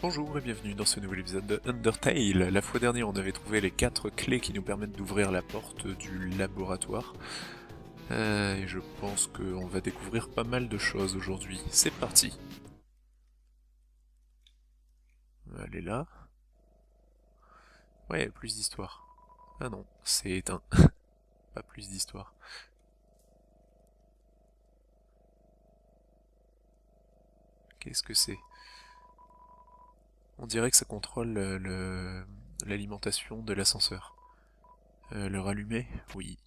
Bonjour et bienvenue dans ce nouvel épisode de Undertale. La fois dernière, on avait trouvé les 4 clés qui nous permettent d'ouvrir la porte du laboratoire. Et je pense qu'on va découvrir pas mal de choses aujourd'hui. C'est parti. Elle est là. Ouais, plus d'histoire. Ah non, c'est éteint. Pas plus d'histoire. Qu'est-ce que c'est? On dirait que ça contrôle l'alimentation de l'ascenseur. Le rallumer? Oui.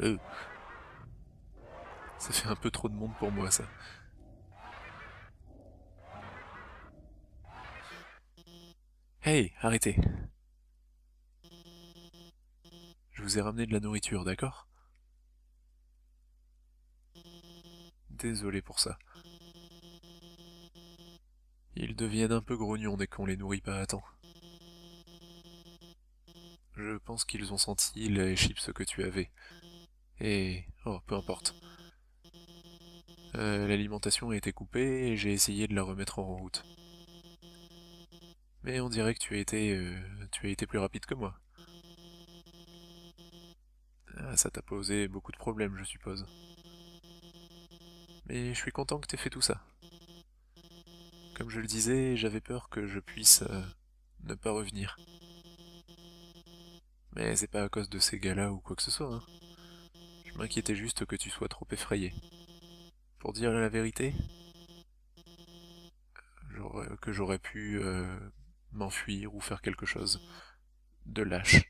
Euh, Ça fait un peu trop de monde pour moi, ça. Hey, arrêtez. Je vous ai ramené de la nourriture, d'accord? Désolé pour ça. Ils deviennent un peu grognons dès qu'on les nourrit pas à temps. Je pense qu'ils ont senti les chips que tu avais. Et... oh, peu importe. L'alimentation a été coupée et j'ai essayé de la remettre en route. Mais on dirait que tu as été plus rapide que moi. Ah, ça t'a posé beaucoup de problèmes, je suppose. Mais je suis content que t'aies fait tout ça. Comme je le disais, j'avais peur que je puisse ne pas revenir. Mais c'est pas à cause de ces gars-là ou quoi que ce soit, hein. Je m'inquiétais juste que tu sois trop effrayé. Pour dire la vérité, que j'aurais pu m'enfuir ou faire quelque chose de lâche.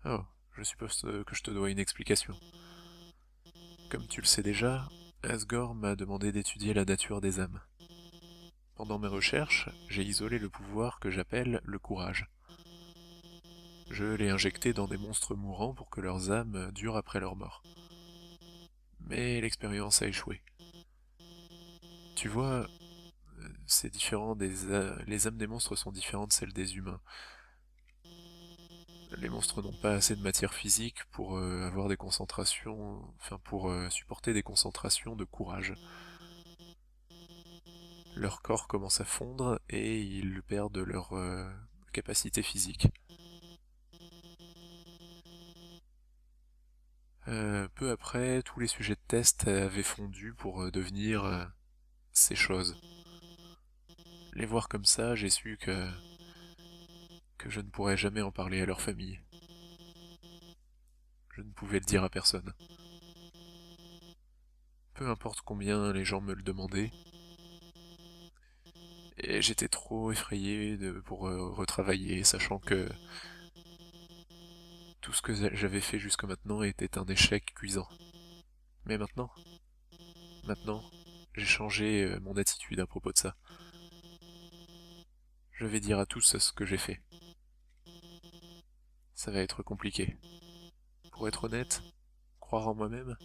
Oh, je suppose que je te dois une explication. Comme tu le sais déjà, Asgore m'a demandé d'étudier la nature des âmes. Pendant mes recherches, j'ai isolé le pouvoir que j'appelle le courage. Je l'ai injecté dans des monstres mourants pour que leurs âmes durent après leur mort. Mais l'expérience a échoué. Tu vois, c'est différent les âmes des monstres sont différentes de celles des humains. Les monstres n'ont pas assez de matière physique pour avoir des concentrations, enfin pour supporter des concentrations de courage. Leur corps commence à fondre et ils perdent leur capacité physique. Peu après, tous les sujets de test avaient fondu pour devenir ces choses. Les voir comme ça, j'ai su que je ne pourrais jamais en parler à leur famille. Je ne pouvais le dire à personne. Peu importe combien les gens me le demandaient, et j'étais trop effrayé pour retravailler, sachant que tout ce que j'avais fait jusque maintenant était un échec cuisant. Mais maintenant, j'ai changé mon attitude à propos de ça. Je vais dire à tous ce que j'ai fait. Ça va être compliqué. Pour être honnête, croire en moi-même,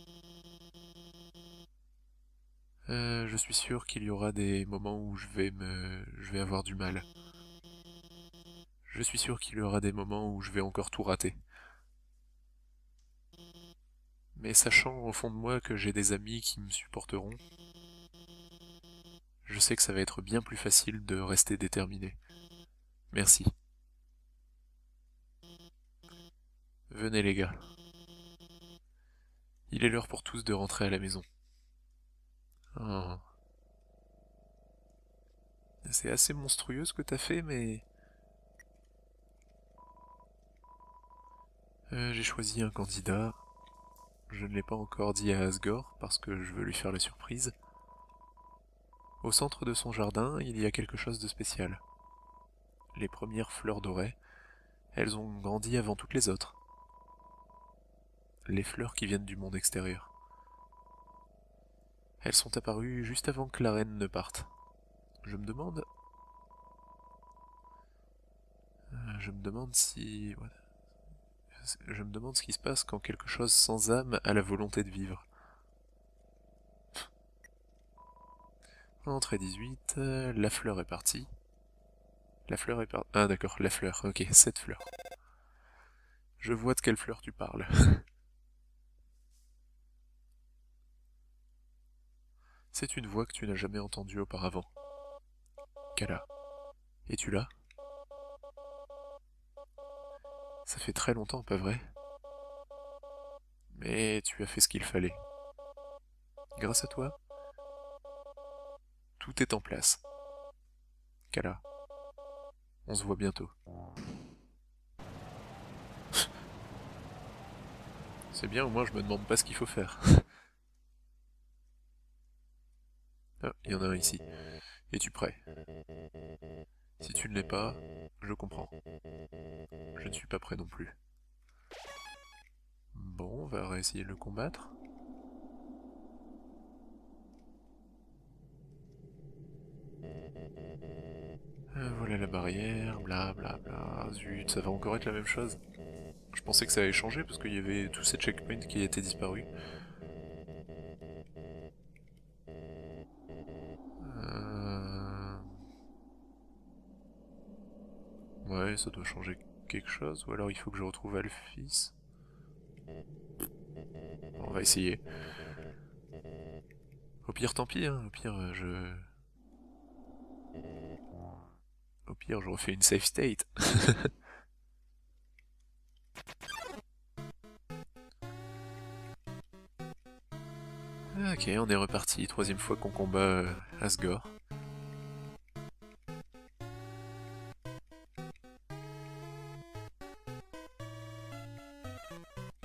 je suis sûr qu'il y aura des moments où je vais avoir du mal. Je suis sûr qu'il y aura des moments où je vais encore tout rater. Mais sachant au fond de moi que j'ai des amis qui me supporteront, je sais que ça va être bien plus facile de rester déterminé. Merci. Venez les gars. Il est l'heure pour tous de rentrer à la maison. Oh. C'est assez monstrueux ce que t'as fait, mais... j'ai choisi un candidat. Je ne l'ai pas encore dit à Asgore parce que je veux lui faire la surprise. Au centre de son jardin, il y a quelque chose de spécial. Les premières fleurs dorées, elles ont grandi avant toutes les autres. Les fleurs qui viennent du monde extérieur. Elles sont apparues juste avant que la reine ne parte. Je me demande... je me demande si... voilà. Je me demande ce qui se passe quand quelque chose sans âme a la volonté de vivre. Entrée 18, la fleur est partie. La fleur est partie... Ah d'accord, la fleur, ok, cette fleur. Je vois de quelle fleur tu parles. C'est une voix que tu n'as jamais entendue auparavant. Kala, es-tu là? Ça fait très longtemps, pas vrai? Mais tu as fait ce qu'il fallait. Grâce à toi, tout est en place. Kala, on se voit bientôt. C'est bien, au moins je me demande pas ce qu'il faut faire. Ah, il y en a un ici. Es-tu prêt? Si tu ne l'es pas, je comprends. Je ne suis pas prêt non plus. Bon, on va réessayer de le combattre. Voilà la barrière, bla bla bla. Zut, ça va encore être la même chose. Je pensais que ça allait changer parce qu'il y avait tous ces checkpoints qui étaient disparus. Ouais, ça doit changer quelque chose, ou alors il faut que je retrouve Alphys. On va essayer. Au pire, tant pis, hein. Au pire, Au pire, je refais une save state. Ok, on est reparti. Troisième fois qu'on combat Asgore.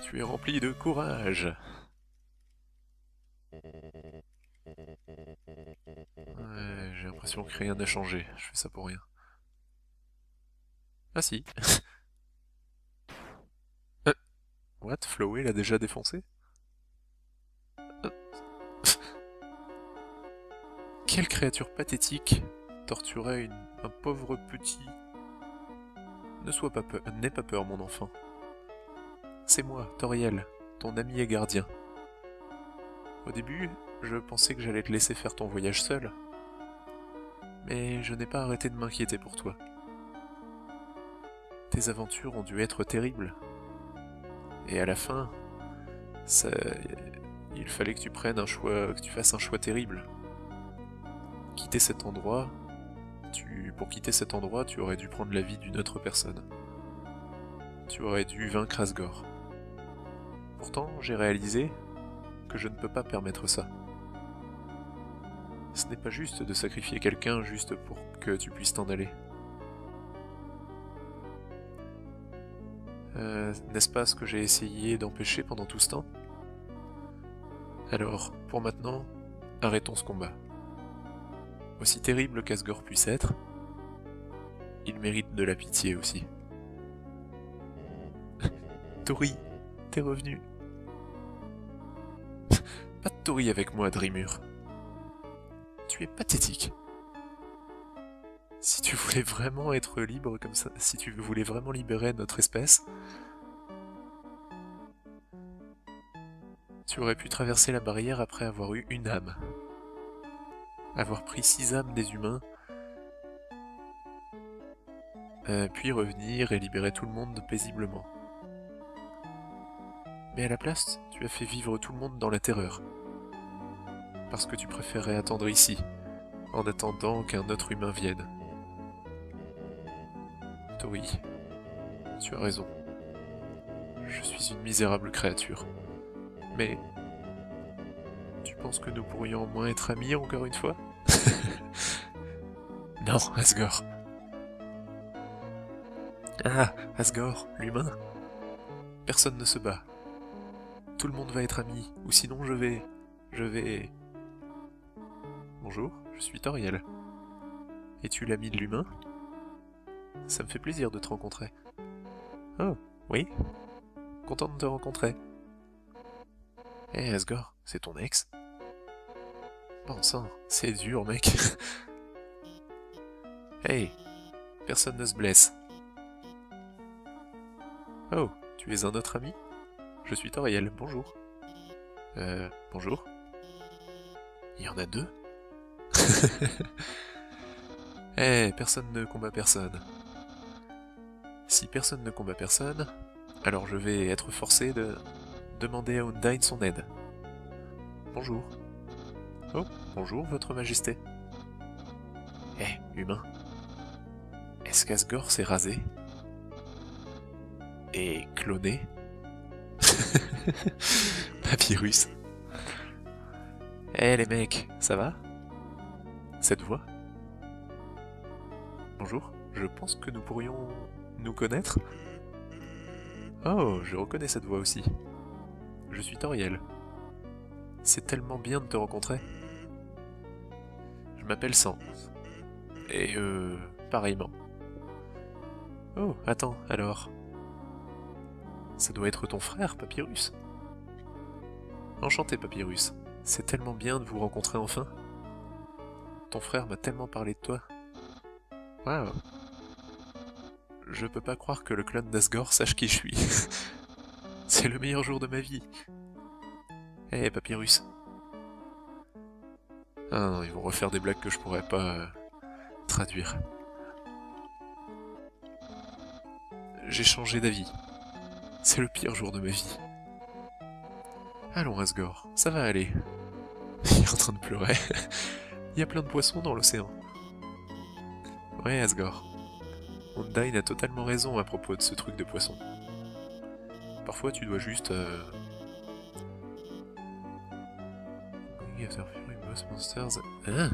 Tu es rempli de courage. Ouais, j'ai l'impression que rien n'a changé. Je fais ça pour rien. Ah si. What? Flowey l'a déjà défoncé? Quelle créature pathétique torturait un pauvre petit... Ne sois pas peur, n'aie pas peur, mon enfant. C'est moi, Toriel, ton ami et gardien. Au début, je pensais que j'allais te laisser faire ton voyage seul. Mais je n'ai pas arrêté de m'inquiéter pour toi. Tes aventures ont dû être terribles. Et à la fin, ça... il fallait que tu prennes un choix, que tu fasses un choix terrible. Quitter cet endroit, pour quitter cet endroit, tu aurais dû prendre la vie d'une autre personne. Tu aurais dû vaincre Asgore. Pourtant, j'ai réalisé que je ne peux pas permettre ça. Ce n'est pas juste de sacrifier quelqu'un juste pour que tu puisses t'en aller. N'est-ce pas ce que j'ai essayé d'empêcher pendant tout ce temps? Alors, pour maintenant, arrêtons ce combat. Aussi terrible qu'Asgore puisse être, il mérite de la pitié aussi. Tori, t'es revenu. Pas de Tori avec moi, Drimur. Tu es pathétique. Si tu voulais vraiment être libre comme ça, si tu voulais vraiment libérer notre espèce, tu aurais pu traverser la barrière après avoir eu une âme. Avoir pris 6 âmes des humains, puis revenir et libérer tout le monde paisiblement. Mais à la place, tu as fait vivre tout le monde dans la terreur. Parce que tu préférais attendre ici, en attendant qu'un autre humain vienne. Tori, tu as raison. Je suis une misérable créature. Mais... tu penses que nous pourrions au moins être amis encore une fois? Non, Asgore. Ah, Asgore, l'humain. Personne ne se bat. Tout le monde va être ami, ou sinon je vais... Bonjour, je suis Toriel. Es-tu l'ami de l'humain? Ça me fait plaisir de te rencontrer. Oh, oui? Content de te rencontrer. Hé, Asgore, c'est ton ex? Bon sang, c'est dur, mec. Hey, personne ne se blesse. Oh, tu es un autre ami? Je suis Toriel, bonjour. Bonjour. Il y en a deux? Eh, personne ne combat personne. Si personne ne combat personne, alors je vais être forcé de demander à Undyne son aide. Bonjour. Oh, bonjour, votre majesté. Humain. Est-ce qu'Asgore s'est rasé? Et cloné? Papyrus. Les mecs, ça va? Cette voix? Bonjour, je pense que nous pourrions nous connaître? Oh, je reconnais cette voix aussi. Je suis Toriel. C'est tellement bien de te rencontrer. Je m'appelle Sans. Et pareillement. Oh, attends, alors. Ça doit être ton frère, Papyrus. Enchanté, Papyrus. C'est tellement bien de vous rencontrer enfin. Ton frère m'a tellement parlé de toi. Waouh. Je peux pas croire que le clone d'Asgore sache qui je suis. C'est le meilleur jour de ma vie. Papyrus. Ah non, ils vont refaire des blagues que je pourrais pas traduire. J'ai changé d'avis. C'est le pire jour de ma vie. Allons, Asgore, ça va aller. Il est en train de pleurer. Il y a plein de poissons dans l'océan. Ouais, Asgore. Undyne a totalement raison à propos de ce truc de poisson. Parfois, tu dois juste... Monsters... Hein?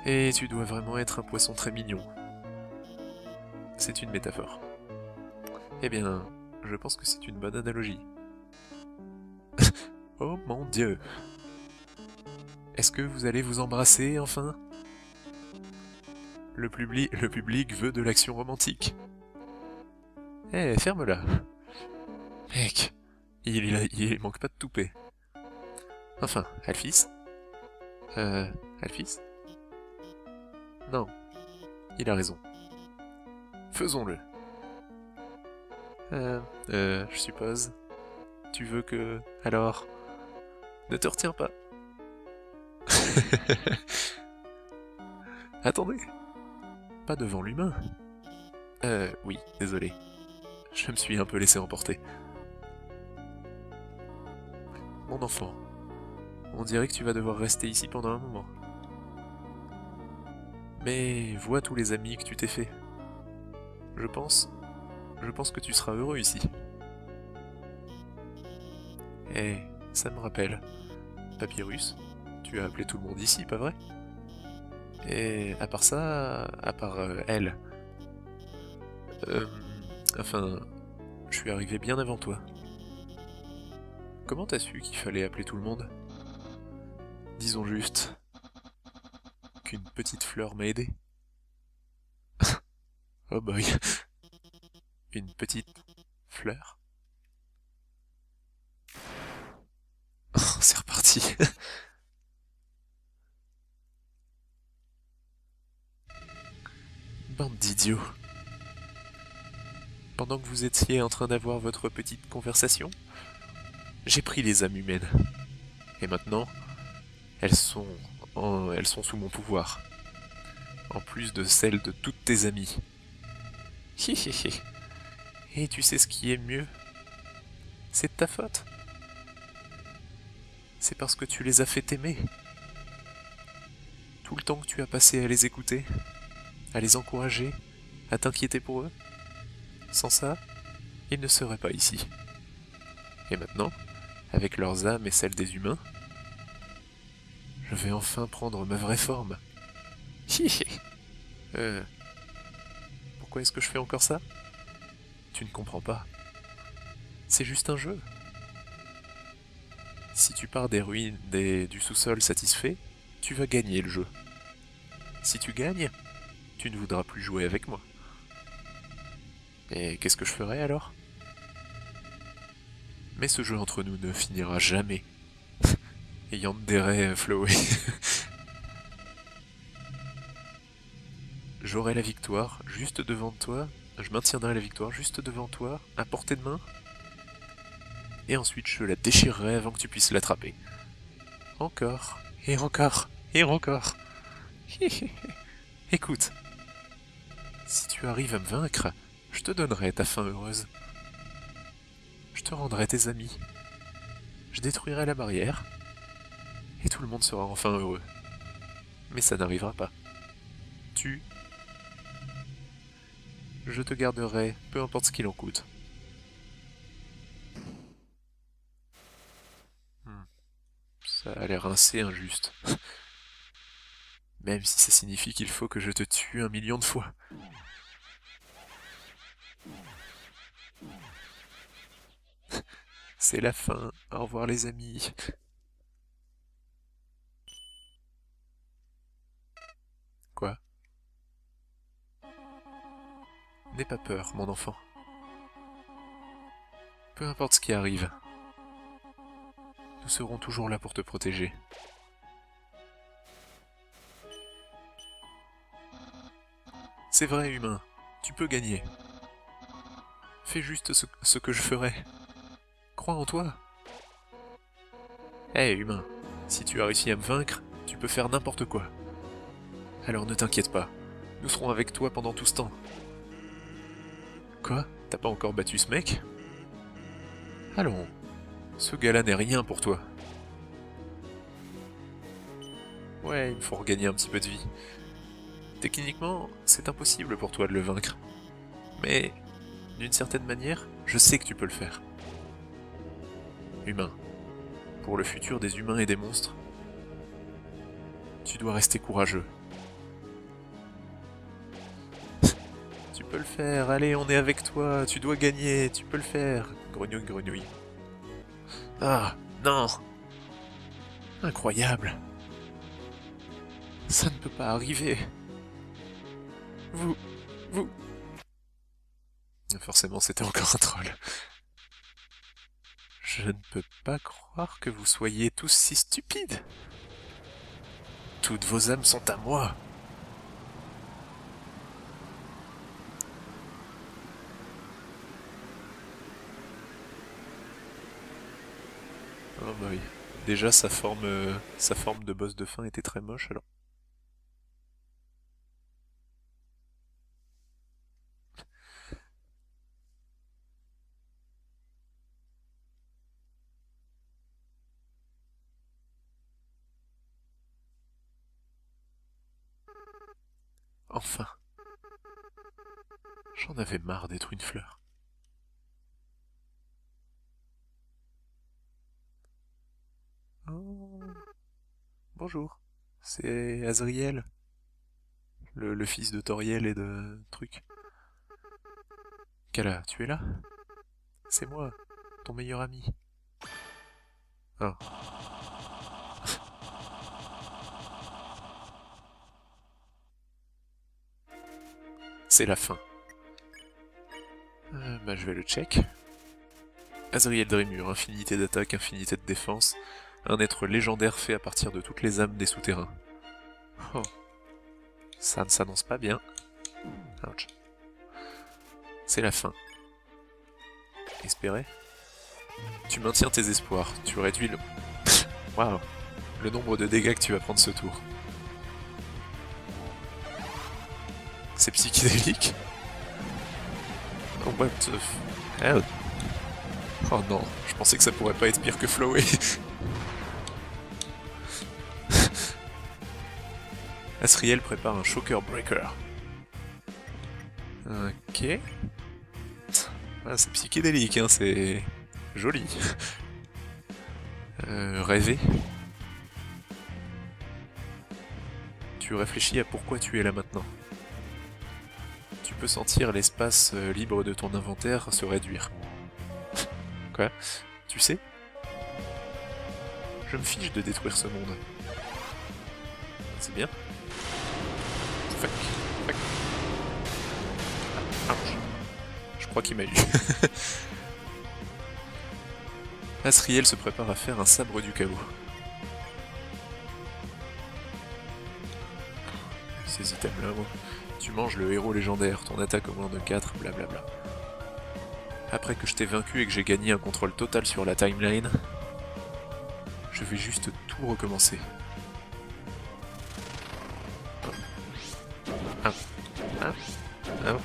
Et tu dois vraiment être un poisson très mignon. C'est une métaphore. Eh bien, je pense que c'est une bonne analogie. Oh mon Dieu! Est-ce que vous allez vous embrasser, enfin? Le public veut de l'action romantique. Ferme-la. Mec, il manque pas de toupet. Enfin, Alphys? Alphys? Non, il a raison. Faisons-le. Je suppose. Tu veux que... Alors... Ne te retiens pas. Attendez. Pas devant l'humain. Oui, désolé. Je me suis un peu laissé emporter. Mon enfant, on dirait que tu vas devoir rester ici pendant un moment. Mais vois tous les amis que tu t'es fait. Je pense que tu seras heureux ici. Ça me rappelle. Papyrus, tu as appelé tout le monde ici, pas vrai? Et à part ça, à part elle. Enfin, je suis arrivé bien avant toi. Comment t'as su qu'il fallait appeler tout le monde? Disons juste qu'une petite fleur m'a aidé. Oh boy. Une petite fleur? Oh, c'est reparti. Bande d'idiots. Pendant que vous étiez en train d'avoir votre petite conversation, j'ai pris les âmes humaines. Et maintenant, elles sont sous mon pouvoir. En plus de celles de toutes tes amies. Hihihi. Et tu sais ce qui est mieux? C'est de ta faute. C'est parce que tu les as fait t'aimer. Tout le temps que tu as passé à les écouter, à les encourager, à t'inquiéter pour eux. Sans ça, ils ne seraient pas ici. Et maintenant, avec leurs âmes et celles des humains, je vais enfin prendre ma vraie forme. Hihi. Pourquoi est-ce que je fais encore ça? Tu ne comprends pas. C'est juste un jeu. Si tu pars des ruines du sous-sol satisfait, tu vas gagner le jeu. Si tu gagnes, tu ne voudras plus jouer avec moi. Et qu'est-ce que je ferai alors? Mais ce jeu entre nous ne finira jamais. Et Yandere Flowey. J'aurai la victoire juste devant toi, je maintiendrai la victoire juste devant toi, à portée de main, et ensuite je la déchirerai avant que tu puisses l'attraper. Encore, et encore, et encore. Écoute, si tu arrives à me vaincre, je te donnerai ta fin heureuse. Je te rendrai tes amis. Je détruirai la barrière, et tout le monde sera enfin heureux. Mais ça n'arrivera pas. Tu... Je te garderai, peu importe ce qu'il en coûte. Ça a l'air assez injuste. Même si ça signifie qu'il faut que je te tue 1 million de fois. C'est la fin. Au revoir les amis. Quoi? N'aie pas peur, mon enfant. Peu importe ce qui arrive, nous serons toujours là pour te protéger. C'est vrai, humain, tu peux gagner. Fais juste ce que je ferai. Crois en toi. Hé, humain, si tu as réussi à me vaincre, tu peux faire n'importe quoi. Alors ne t'inquiète pas, nous serons avec toi pendant tout ce temps. Quoi? T'as pas encore battu ce mec? Allons, ce gars-là n'est rien pour toi. Ouais, il me faut regagner un petit peu de vie. Techniquement, c'est impossible pour toi de le vaincre. Mais, d'une certaine manière, je sais que tu peux le faire. Humain, pour le futur des humains et des monstres, tu dois rester courageux. Tu peux le faire, allez, on est avec toi, tu dois gagner, tu peux le faire. Grenouille, grenouille. Ah, non! Incroyable! Ça ne peut pas arriver. Vous... Forcément, c'était encore un troll. Je ne peux pas croire que vous soyez tous si stupides. Toutes vos âmes sont à moi. Oh bah oui. Déjà, sa forme de boss de fin était très moche, alors. Enfin. J'en avais marre d'être une fleur. Oh. Bonjour. C'est Azriel. Le fils de Toriel et de... truc. Kala, tu es là? C'est moi, ton meilleur ami. Ah. C'est la fin. Bah je vais le check. Azriel Drémur, infinité d'attaque, infinité de défense, un être légendaire fait à partir de toutes les âmes des souterrains. Oh. Ça ne s'annonce pas bien. Ouch. C'est la fin. Espérer? Tu maintiens tes espoirs, tu réduis le... Waouh. Le nombre de dégâts que tu vas prendre ce tour. C'est psychédélique? Oh, what the hell? Oh non, je pensais que ça pourrait pas être pire que Flowey. Asriel prépare un Shocker Breaker. Ok. Ah, c'est psychédélique, hein, c'est joli. Rêver. Tu réfléchis à pourquoi tu es là maintenant. Tu peux sentir l'espace libre de ton inventaire se réduire. Quoi? Tu sais? Je me fiche de détruire ce monde. C'est bien. Fuck. Fuck. Ah, ouch. Je crois qu'il m'a eu. Asriel se prépare à faire un sabre du chaos. Ces items-là, moi. Tu manges le héros légendaire, ton attaque augmente de 4, blablabla. Après que je t'ai vaincu et que j'ai gagné un contrôle total sur la timeline, je vais juste tout recommencer. Ah. Ah. Ah.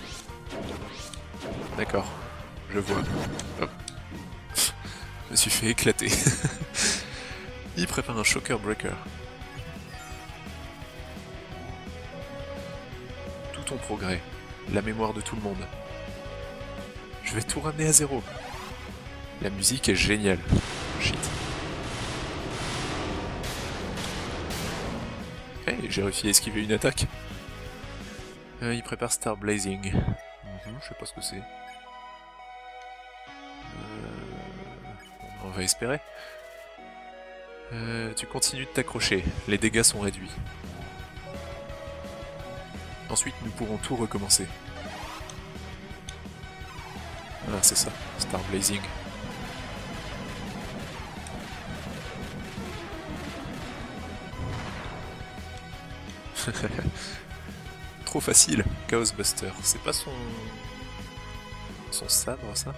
D'accord, je vois. Oh. Je me suis fait éclater. Il prépare un Shocker Breaker. Tout ton progrès, la mémoire de tout le monde. Je vais tout ramener à zéro. La musique est géniale. Shit. Hey, j'ai réussi à esquiver une attaque. Il prépare Star Blazing. Je sais pas ce que c'est. On va espérer. Tu continues de t'accrocher. Les dégâts sont réduits. Ensuite, nous pourrons tout recommencer. Ah, c'est ça. Star Blazing. Trop facile, Chaos Buster. C'est pas son sabre, ça?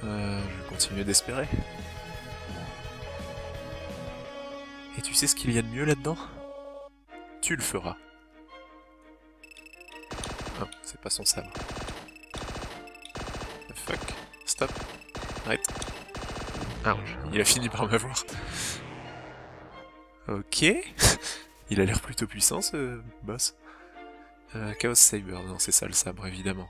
Je vais continuer d'espérer. Et tu sais ce qu'il y a de mieux là-dedans? Tu le feras. Ah, c'est pas son sabre. Fuck. Stop. Arrête. Ouch, il a fini par m'avoir. Ok. Il a l'air plutôt puissant, ce boss. Chaos Saber, non, c'est ça le sabre, évidemment.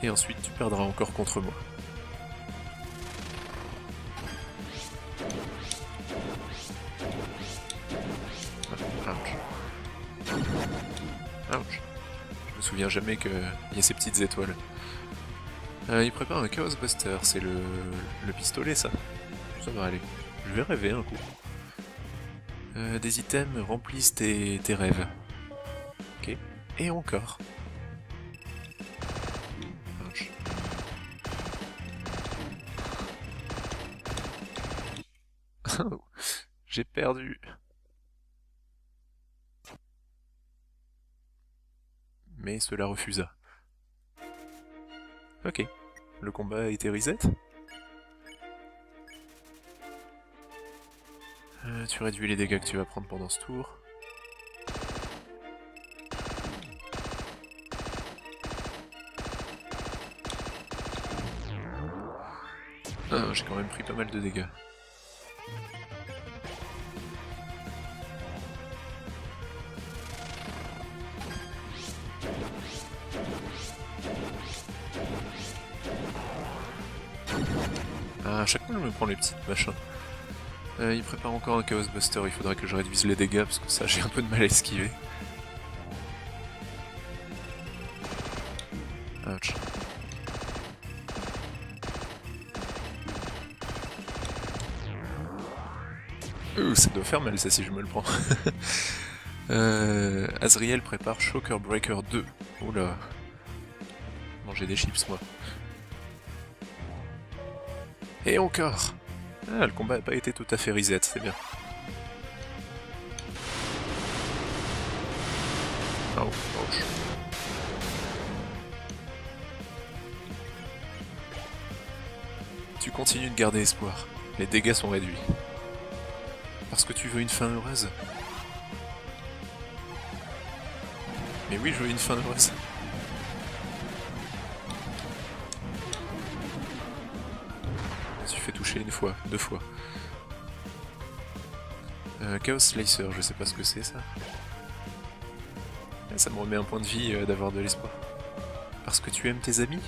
Et ensuite, tu perdras encore contre moi. Ouch. Ouch. Je me souviens jamais qu'il y a ces petites étoiles. Il prépare un Chaos Buster, c'est le pistolet, ça. Ça va aller. Je vais rêver un coup. Des items remplissent tes rêves. Ok. Et encore. Ouch. J'ai perdu. Mais cela refusa. Ok. Le combat a été reset. Tu réduis les dégâts que tu vas prendre pendant ce tour. Ah, j'ai quand même pris pas mal de dégâts. Ah, à chaque fois je me prends les petites machins. Il prépare encore un Chaos Buster, il faudrait que je réduise les dégâts parce que ça j'ai un peu de mal à esquiver. Ouch. Ça doit faire mal ça si je me le prends. Azriel prépare Shocker Breaker 2. Oula. Manger des chips moi. Et encore. Ah, le combat n'a pas été tout à fait reset, c'est bien. Oh, ouch. Tu continues de garder espoir. Les dégâts sont réduits. Parce que tu veux une fin heureuse. Mais oui, je veux une fin heureuse. Je me suis fait toucher une fois, 2 fois. Chaos Slicer, je sais pas ce que c'est ça. Ça me remet un point de vie d'avoir de l'espoir. Parce que tu aimes tes amis?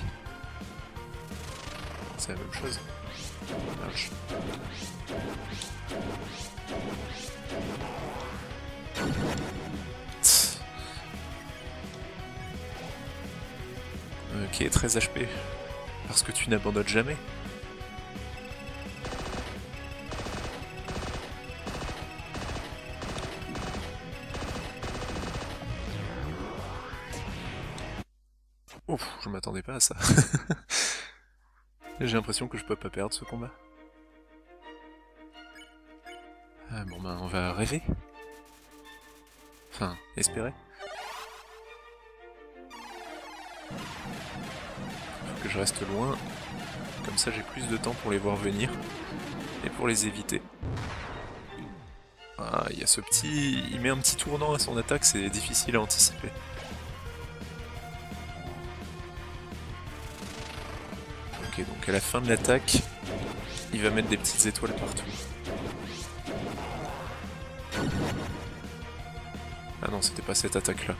C'est la même chose. Ouch. Ok, 13 HP. Parce que tu n'abandonnes jamais. Ouf, je m'attendais pas à ça. J'ai l'impression que je peux pas perdre ce combat. Ah bon ben on va rêver. Enfin, espérer. Faut que je reste loin. Comme ça j'ai plus de temps pour les voir venir. Et pour les éviter. Ah, il y a ce petit... Il met un petit tournant à son attaque, c'est difficile à anticiper. Ok, donc à la fin de l'attaque, il va mettre des petites étoiles partout. Ah non, c'était pas cette attaque-là.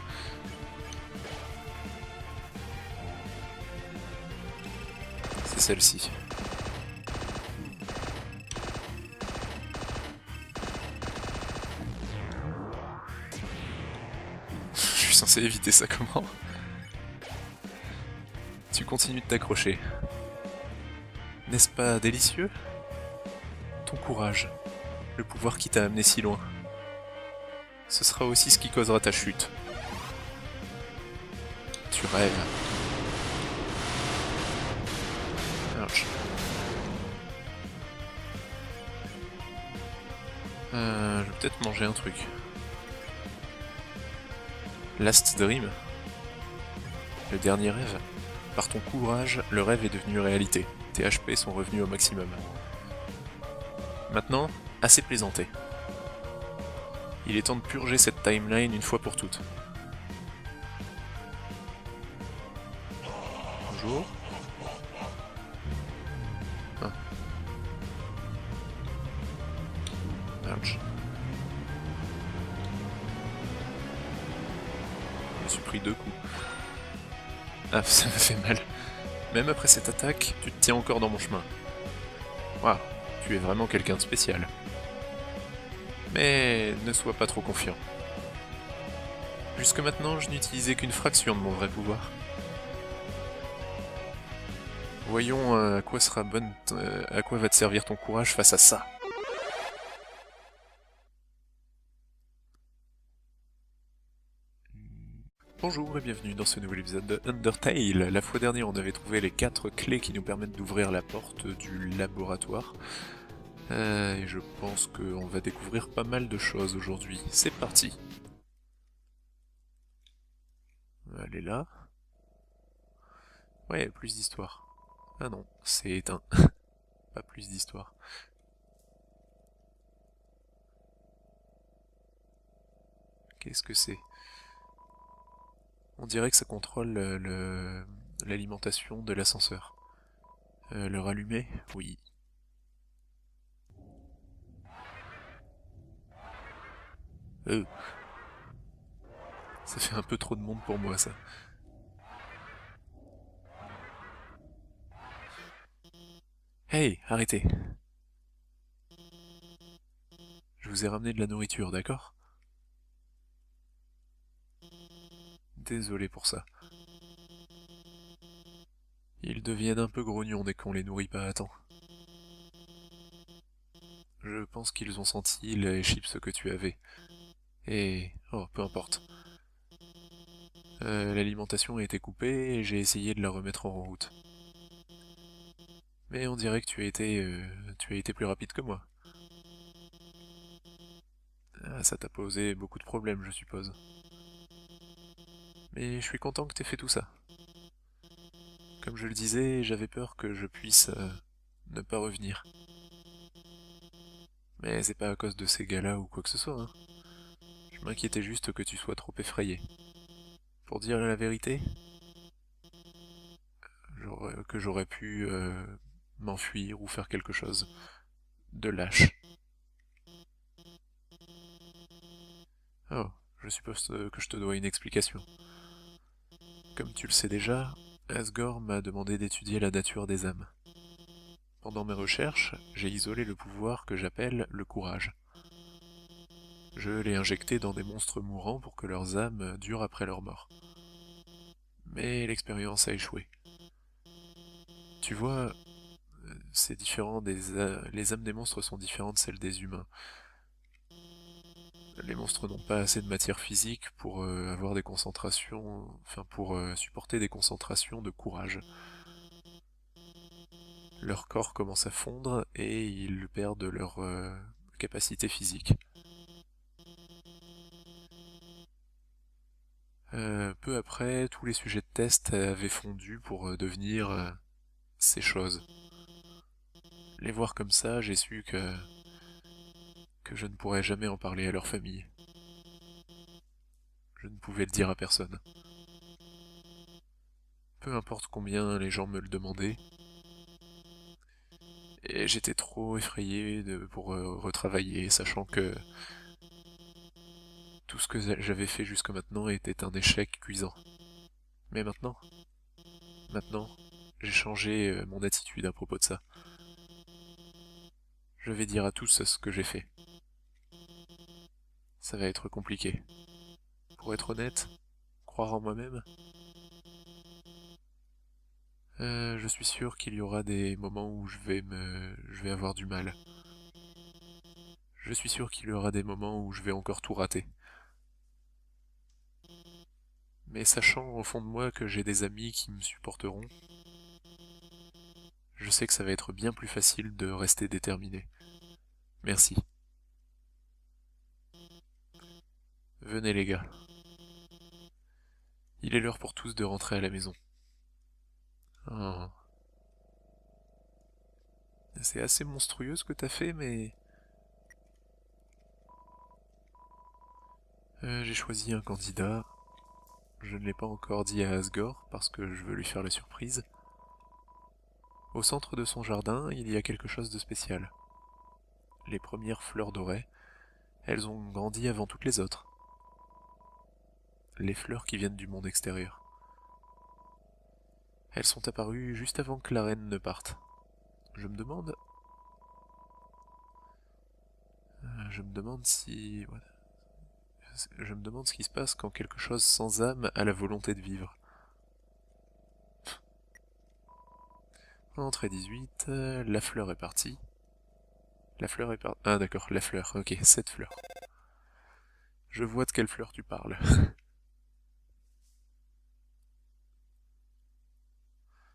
C'est celle-ci. Je suis censé éviter ça comment? Tu continues de t'accrocher. N'est-ce pas délicieux? Ton courage, le pouvoir qui t'a amené si loin. Ce sera aussi ce qui causera ta chute. Tu rêves. Ouch. Je vais peut-être manger un truc. Last Dream? Le dernier rêve? Par ton courage, le rêve est devenu réalité. Tes HP sont revenus au maximum. Maintenant, assez plaisanté. Il est temps de purger cette timeline une fois pour toutes. Bonjour. Ah. Ouch. Je me suis pris 2 coups. Ah, ça me fait mal. Même après cette attaque, tu te tiens encore dans mon chemin. Waouh, tu es vraiment quelqu'un de spécial. Mais ne sois pas trop confiant. Jusque maintenant, je n'utilisais qu'une fraction de mon vrai pouvoir. Voyons à quoi va te servir ton courage face à ça. Bonjour et bienvenue dans ce nouvel épisode de Undertale. La fois dernière, on avait trouvé les 4 clés qui nous permettent d'ouvrir la porte du laboratoire. Et je pense qu'on va découvrir pas mal de choses aujourd'hui. C'est parti. Elle est là. Ouais, plus d'histoire. Ah non, c'est éteint. Pas plus d'histoire. Qu'est-ce que c'est? On dirait que ça contrôle l'alimentation de l'ascenseur. Le rallumer? Oui. Ça fait un peu trop de monde pour moi, ça. Hey, arrêtez. Je vous ai ramené de la nourriture, d'accord? Désolé pour ça. Ils deviennent un peu grognons dès qu'on les nourrit pas à temps. Je pense qu'ils ont senti les chips que tu avais. Et... oh, peu importe. L'alimentation a été coupée et j'ai essayé de la remettre en route. Mais on dirait que tu as été plus rapide que moi. Ah, ça t'a posé beaucoup de problèmes, je suppose. Mais je suis content que t'aies fait tout ça. Comme je le disais, j'avais peur que je puisse ne pas revenir. Mais c'est pas à cause de ces gars-là ou quoi que ce soit, hein. Je m'inquiétais juste que tu sois trop effrayé. Pour dire la vérité, que j'aurais pu m'enfuir ou faire quelque chose de lâche. Oh, je suppose que je te dois une explication. Comme tu le sais déjà, Asgore m'a demandé d'étudier la nature des âmes. Pendant mes recherches, j'ai isolé le pouvoir que j'appelle le courage. Je l'ai injecté dans des monstres mourants pour que leurs âmes durent après leur mort. Mais l'expérience a échoué. Tu vois, c'est différent les âmes des monstres sont différentes de celles des humains. Les monstres n'ont pas assez de matière physique pour avoir des concentrations, enfin pour supporter des concentrations de courage. Leur corps commence à fondre et ils perdent leur capacité physique. Peu après, tous les sujets de test avaient fondu pour devenir ces choses. Les voir comme ça, j'ai su que je ne pourrais jamais en parler à leur famille. Je ne pouvais le dire à personne. Peu importe combien les gens me le demandaient, Et j'étais trop effrayé pour retravailler, sachant que tout ce que j'avais fait jusque maintenant était un échec cuisant. Mais maintenant, j'ai changé mon attitude à propos de ça. Je vais dire à tous ce que j'ai fait. Ça va être compliqué. Pour être honnête, croire en moi-même, je suis sûr qu'il y aura des moments où je vais avoir du mal. Je suis sûr qu'il y aura des moments où je vais encore tout rater. Mais sachant au fond de moi que j'ai des amis qui me supporteront, je sais que ça va être bien plus facile de rester déterminé. Merci. Venez les gars. Il est l'heure pour tous de rentrer à la maison. Oh. C'est assez monstrueux ce que t'as fait, mais... j'ai choisi un candidat. Je ne l'ai pas encore dit à Asgore parce que je veux lui faire la surprise. Au centre de son jardin, il y a quelque chose de spécial. Les premières fleurs dorées, elles ont grandi avant toutes les autres. Les fleurs qui viennent du monde extérieur. Elles sont apparues juste avant que la reine ne parte. Je me demande... je me demande si... voilà. Je me demande ce qui se passe quand quelque chose sans âme a la volonté de vivre. Entrée 18, la fleur est partie. La fleur est partie... Ah d'accord, la fleur, ok, cette fleur. Je vois de quelle fleur tu parles.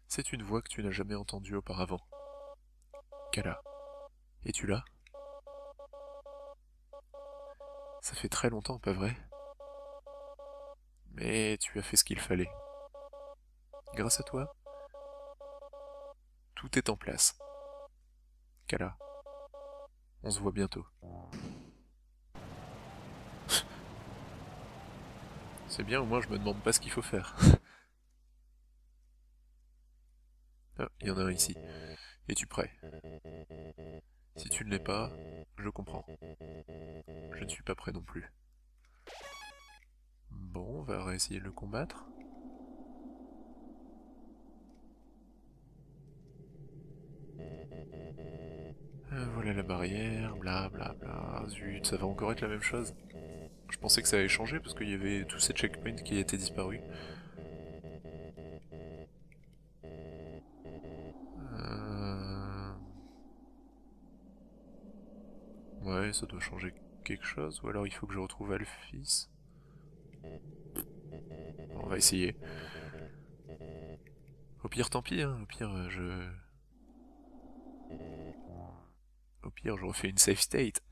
C'est une voix que tu n'as jamais entendue auparavant. Kala, es-tu là? Ça fait très longtemps, pas vrai? Mais tu as fait ce qu'il fallait. Grâce à toi, tout est en place. Kala, on se voit bientôt. C'est bien, au moins je me demande pas ce qu'il faut faire. Ah, il y en a un ici. Es-tu prêt? Si tu ne l'es pas, je comprends. Je ne suis pas prêt non plus. Bon, on va réessayer de le combattre. Voilà la barrière, bla bla bla. Zut, ça va encore être la même chose. Je pensais que ça allait changer parce qu'il y avait tous ces checkpoints qui étaient disparus. Euh... Ouais, ça doit changer quelque chose. Ou alors il faut que je retrouve Alphys. On va essayer. Au pire, tant pis, hein. Au pire, Au pire, je refais une save state.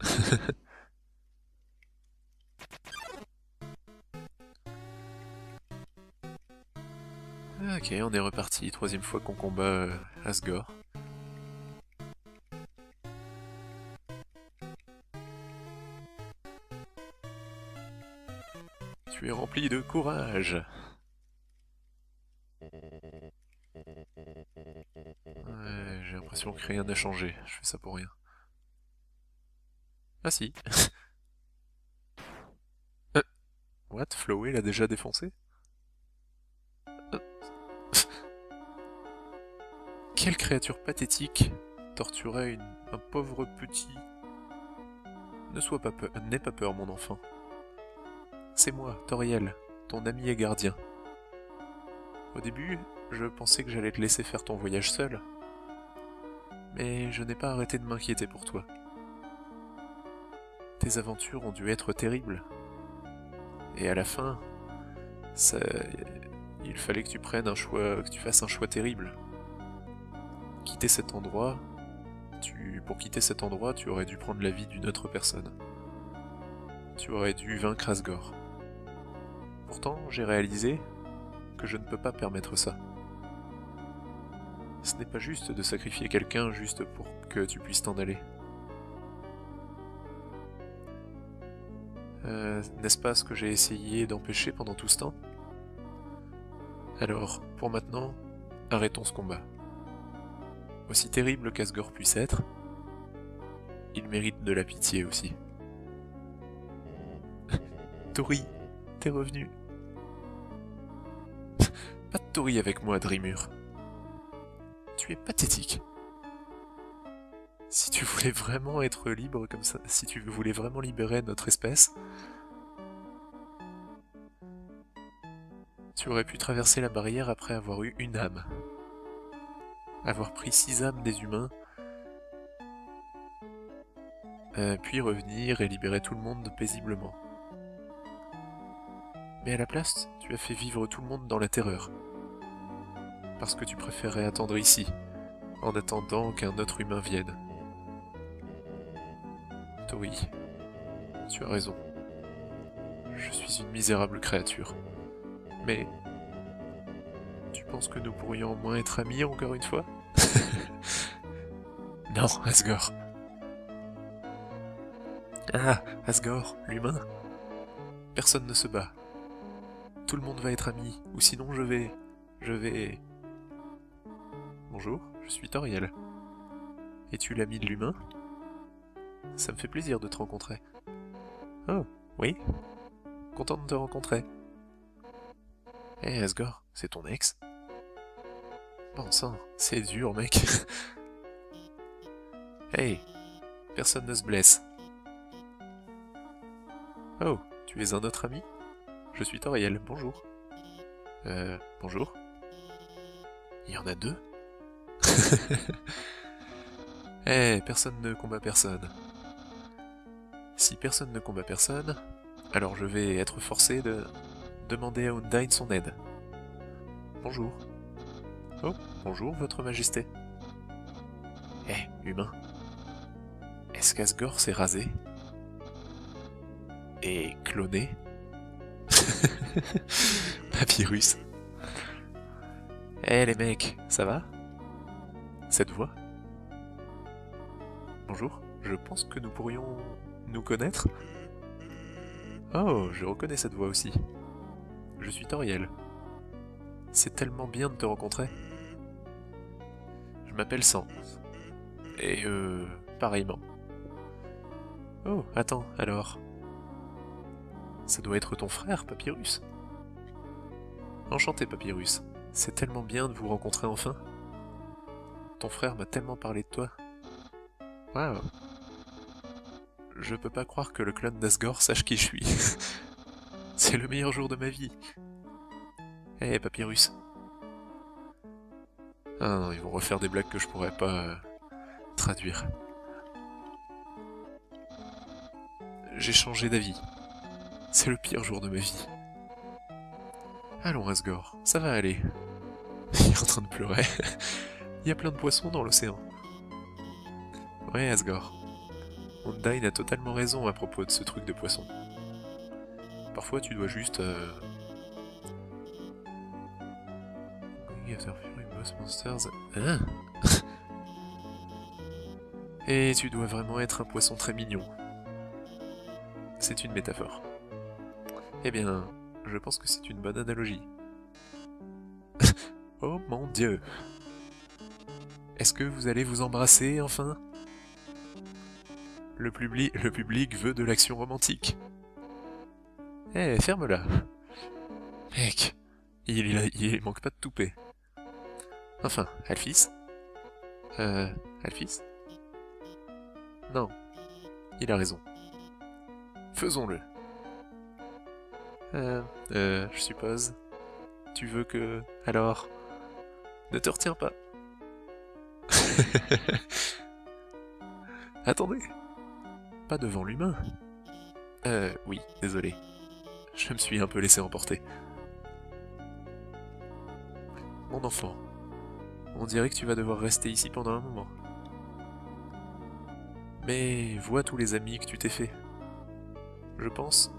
Ok, on est reparti. Troisième fois qu'on combat Asgore. Tu es rempli de courage. Ouais, j'ai l'impression que rien n'a changé. Je fais ça pour rien. Ah si. What? Flowey l'a déjà défoncé? Quelle créature pathétique torturait un pauvre petit... N'aie pas peur, mon enfant. C'est moi, Toriel, ton ami et gardien. Au début, je pensais que j'allais te laisser faire ton voyage seul. Mais je n'ai pas arrêté de m'inquiéter pour toi. Tes aventures ont dû être terribles. Et à la fin, ça... il fallait que tu prennes un choix, que tu fasses un choix terrible. Quitter cet endroit, pour quitter cet endroit, tu aurais dû prendre la vie d'une autre personne. Tu aurais dû vaincre Asgore. Pourtant, j'ai réalisé que je ne peux pas permettre ça. Ce n'est pas juste de sacrifier quelqu'un juste pour que tu puisses t'en aller. N'est-ce pas ce que j'ai essayé d'empêcher pendant tout ce temps? Alors, pour maintenant, arrêtons ce combat. Aussi terrible qu'Asgore puisse être, il mérite de la pitié aussi. Tori, t'es revenu. Pas de Tori avec moi, Drimur. Tu es pathétique. Si tu voulais vraiment être libre comme ça, si tu voulais vraiment libérer notre espèce, tu aurais pu traverser la barrière après avoir eu une âme. Avoir pris 6 âmes des humains, puis revenir et libérer tout le monde paisiblement. Mais à la place, tu as fait vivre tout le monde dans la terreur. Parce que tu préférais attendre ici, en attendant qu'un autre humain vienne. Tori, tu as raison. Je suis une misérable créature. Mais... tu penses que nous pourrions au moins être amis encore une fois? Non, Asgore. Ah, Asgore, l'humain. Personne ne se bat. Tout le monde va être ami, ou sinon je vais... Bonjour, je suis Toriel. Es-tu l'ami de l'humain? Ça me fait plaisir de te rencontrer. Oh, oui? Content de te rencontrer. Hé, Asgore, c'est ton ex? Bon sang, c'est dur, mec. Hey, personne ne se blesse. Oh, tu es un autre ami? Je suis Toriel, bonjour. Bonjour. Il y en a 2? Eh, personne ne combat personne. Si personne ne combat personne, alors je vais être forcé de demander à Undyne son aide. Bonjour. Oh, bonjour, votre majesté. Eh, humain. Est-ce qu'Asgore s'est rasé? Et cloné? Papyrus. Eh les mecs, ça va? Cette voix? Bonjour, je pense que nous pourrions nous connaître? Oh, je reconnais cette voix aussi. Je suis Toriel. C'est tellement bien de te rencontrer. Je m'appelle Sans. Et pareillement. Oh, attends, alors... ça doit être ton frère, Papyrus. Enchanté, Papyrus. C'est tellement bien de vous rencontrer enfin. Ton frère m'a tellement parlé de toi. Waouh. Je peux pas croire que le clone d'Asgore sache qui je suis. C'est le meilleur jour de ma vie. Eh, Papyrus. Ah non, ils vont refaire des blagues que je pourrais pas traduire. J'ai changé d'avis. C'est le pire jour de ma vie. Allons, Asgore, ça va aller. Il est en train de pleurer. Il y a plein de poissons dans l'océan. Ouais, Asgore. Undyne a totalement raison à propos de ce truc de poisson. Parfois, tu dois juste... Hein? Et tu dois vraiment être un poisson très mignon. C'est une métaphore. Eh bien, je pense que c'est une bonne analogie. Oh mon Dieu! Est-ce que vous allez vous embrasser, enfin? Le public veut de l'action romantique. Eh, ferme-la! Mec, il manque pas de toupet. Enfin, Alphys? Alphys? Non, il a raison. Faisons-le. Je suppose. Tu veux que... Alors... Ne te retiens pas. Attendez. Pas devant l'humain. Oui, désolé. Je me suis un peu laissé emporter. Mon enfant, on dirait que tu vas devoir rester ici pendant un moment. Mais vois tous les amis que tu t'es fait. Je pense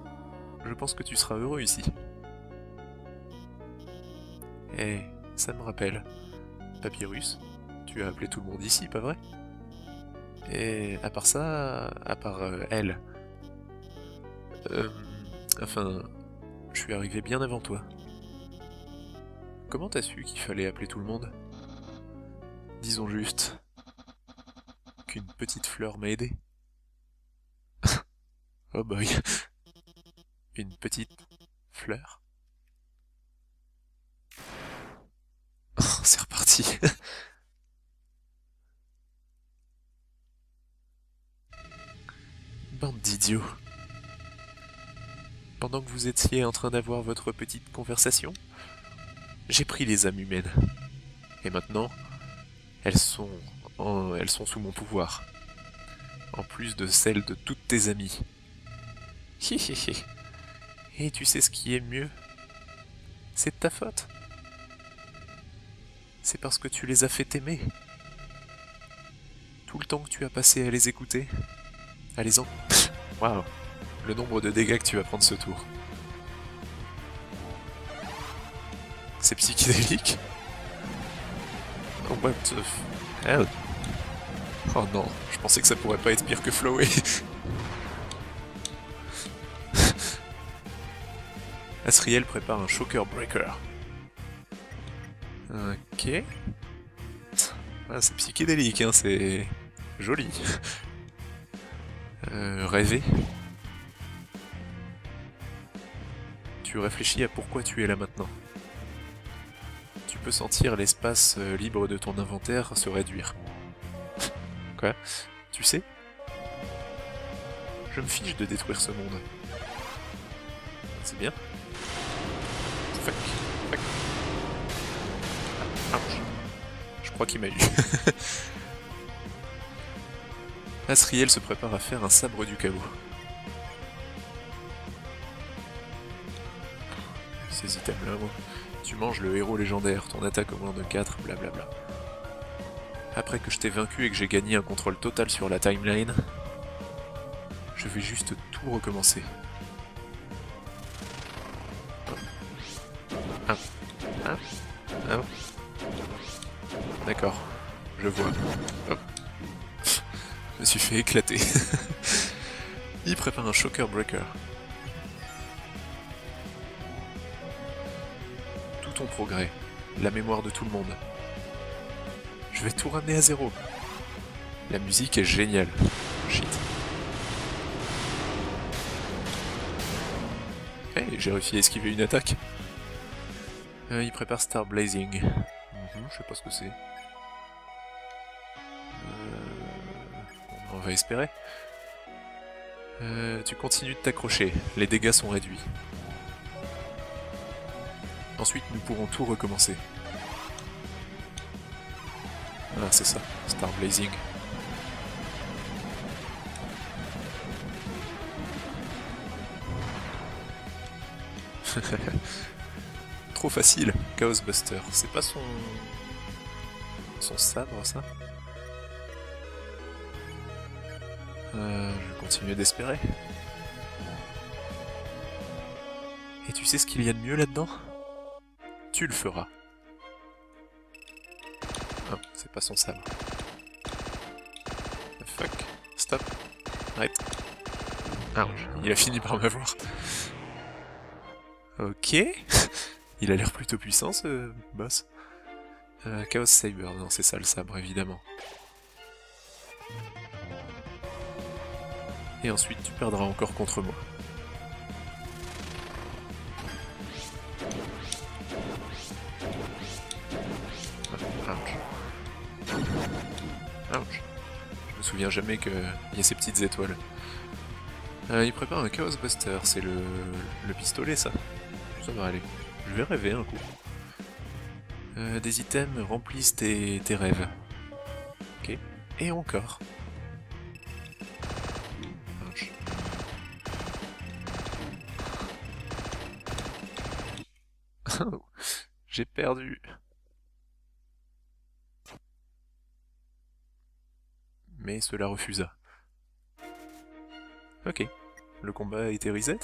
que tu seras heureux ici. Eh, ça me rappelle. Papyrus, tu as appelé tout le monde ici, pas vrai? Et à part ça, à part elle. Enfin, je suis arrivé bien avant toi. Comment t'as su qu'il fallait appeler tout le monde? Disons juste qu'une petite fleur m'a aidé. Oh boy. Une petite fleur. Oh, c'est reparti. Bande d'idiots. Pendant que vous étiez en train d'avoir votre petite conversation, j'ai pris les âmes humaines. Et maintenant, elles sont sous mon pouvoir. En plus de celles de toutes tes amies. Hihihi. Et tu sais ce qui est mieux? C'est de ta faute. C'est parce que tu les as fait aimer. Tout le temps que tu as passé à les écouter, à les en... Waouh, le nombre de dégâts que tu vas prendre ce tour. C'est psychédélique? Oh, what the hell? Oh non, je pensais que ça pourrait pas être pire que Flowey. Asriel prépare un Shocker Breaker. Ok. Ah, c'est psychédélique, hein, c'est joli. Rêver. Tu réfléchis à pourquoi tu es là maintenant. Tu peux sentir l'espace libre de ton inventaire se réduire. Quoi? Tu sais? Je me fiche de détruire ce monde. C'est bien. Fuck. Fuck. Ah, ouch. Je crois qu'il m'a eu. Asriel se prépare à faire un sabre du chaos. Ces items là, tu manges le héros légendaire, ton attaque au moins de 4, blablabla. Après que je t'ai vaincu et que j'ai gagné un contrôle total sur la timeline, je vais juste tout recommencer. Ah. Ah. Ah. D'accord, je vois. Hop. Je me suis fait éclater. Il prépare un Shocker Breaker. Tout ton progrès, la mémoire de tout le monde. Je vais tout ramener à zéro. La musique est géniale. Shit. Hey, j'ai réussi à esquiver une attaque. Il prépare Star Blazing. Je sais pas ce que c'est. On va espérer. Tu continues de t'accrocher. Les dégâts sont réduits. Ensuite, nous pourrons tout recommencer. Ah, c'est ça, Star Blazing. Trop facile, Chaos Buster. C'est pas son sabre, ça? Je vais continuer d'espérer. Et tu sais ce qu'il y a de mieux là-dedans? Tu le feras. Ah, c'est pas son sabre. Fuck. Stop. Arrête. Ouch, il a fini par m'avoir. Ok. Il a l'air plutôt puissant, ce boss. Chaos Saber, non, c'est ça le sabre, évidemment. Et ensuite, tu perdras encore contre moi. Ouch. Ouch. Je me souviens jamais qu'il y a ces petites étoiles. Il prépare un Chaos Buster, c'est le pistolet, ça. Ça va aller. Je vais rêver un coup. Des items remplissent tes rêves. Ok. Et encore. Ouch. J'ai perdu. Mais cela refusa. Ok. Le combat a été reset.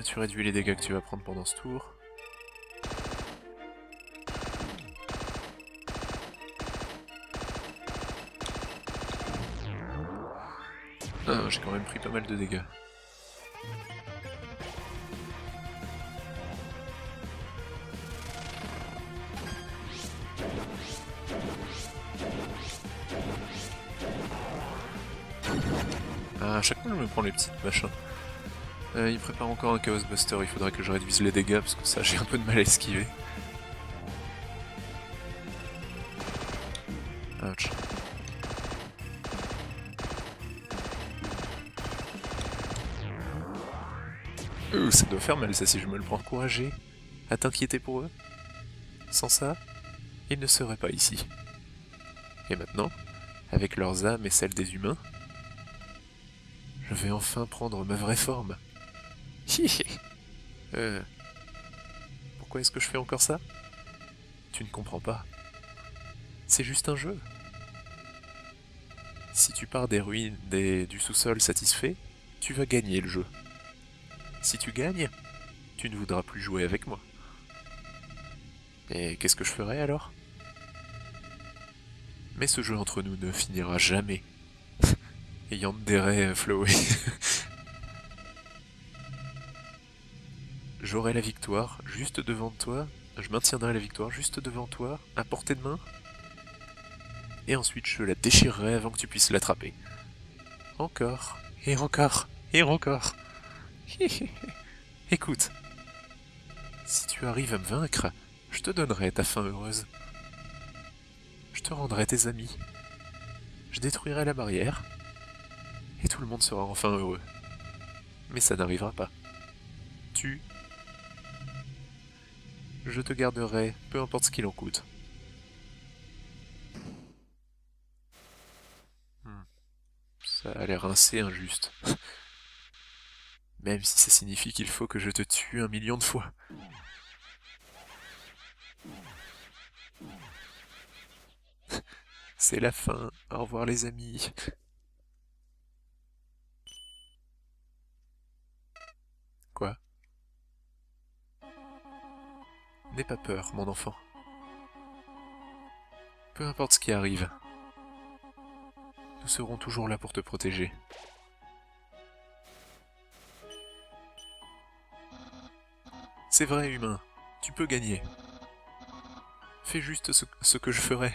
Tu réduis les dégâts que tu vas prendre pendant ce tour. Ah, j'ai quand même pris pas mal de dégâts. À chaque fois je me prends les petites machins. Il prépare encore un Chaos Buster, il faudrait que je réduise les dégâts parce que ça j'ai un peu de mal à esquiver. Ouch. Ça doit faire mal ça si je me le prends encouragé. À t'inquiéter pour eux. Sans ça, ils ne seraient pas ici. Et maintenant, avec leurs âmes et celles des humains, je vais enfin prendre ma vraie forme. Pourquoi est-ce que je fais encore ça? Tu ne comprends pas. C'est juste un jeu. Si tu pars des ruines du sous-sol satisfait, tu vas gagner le jeu. Si tu gagnes, tu ne voudras plus jouer avec moi. Et qu'est-ce que je ferai alors? Mais ce jeu entre nous ne finira jamais. Ayant des raies Flowey. J'aurai la victoire juste devant toi, je maintiendrai la victoire juste devant toi, à portée de main, et ensuite je la déchirerai avant que tu puisses l'attraper. Encore, et encore, et encore. Écoute, si tu arrives à me vaincre, je te donnerai ta fin heureuse. Je te rendrai tes amis. Je détruirai la barrière, et tout le monde sera enfin heureux. Mais ça n'arrivera pas. Je te garderai, peu importe ce qu'il en coûte. Ça a l'air assez injuste. Même si ça signifie qu'il faut que je te tue 1 million de fois. C'est la fin. Au revoir les amis. Quoi? N'aie pas peur, mon enfant. Peu importe ce qui arrive, nous serons toujours là pour te protéger. C'est vrai, humain, tu peux gagner. Fais juste ce que je ferai.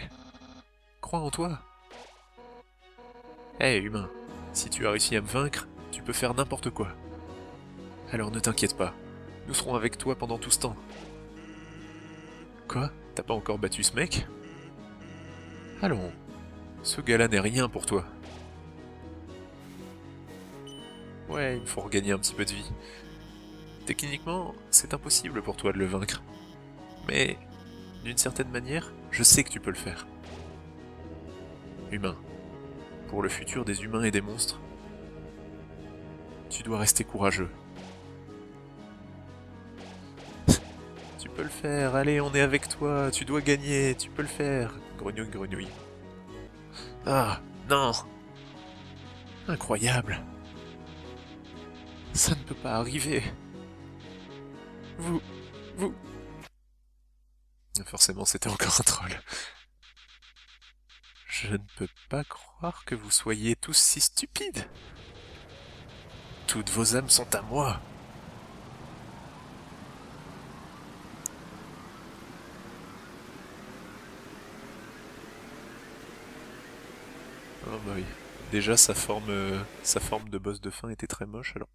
Crois en toi. Hé, humain, si tu as réussi à me vaincre, tu peux faire n'importe quoi. Alors ne t'inquiète pas, nous serons avec toi pendant tout ce temps. Quoi? T'as pas encore battu ce mec? Allons, ce gars-là n'est rien pour toi. Ouais, il me faut regagner un petit peu de vie. Techniquement, c'est impossible pour toi de le vaincre. Mais, d'une certaine manière, je sais que tu peux le faire. Humain, pour le futur des humains et des monstres, tu dois rester courageux. Tu peux le faire, allez, on est avec toi, tu dois gagner, tu peux le faire. Grenouille, grenouille. Ah, non! Incroyable! Ça ne peut pas arriver! Vous... Forcément, c'était encore un troll. Je ne peux pas croire que vous soyez tous si stupides! Toutes vos âmes sont à moi! Oh bah oui. Déjà, sa forme de boss de fin était très moche, alors.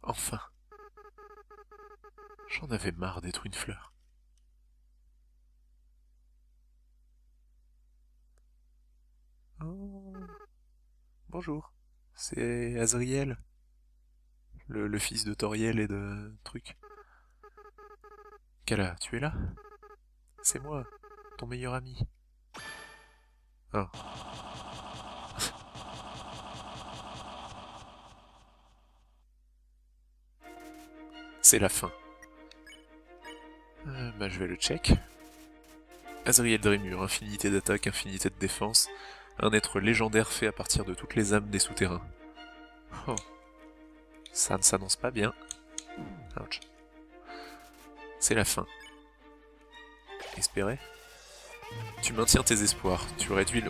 Enfin. J'en avais marre d'être une fleur. Oh. Bonjour. C'est Azriel, le fils de Toriel et de truc. Kala, tu es là? C'est moi, ton meilleur ami. Ah. C'est la fin. Bah je vais le check. Azriel Drémur, infinité d'attaque, infinité de défense, un être légendaire fait à partir de toutes les âmes des souterrains. Oh. Ça ne s'annonce pas bien. Ouch. C'est la fin. Espérer? Tu maintiens tes espoirs, tu réduis le...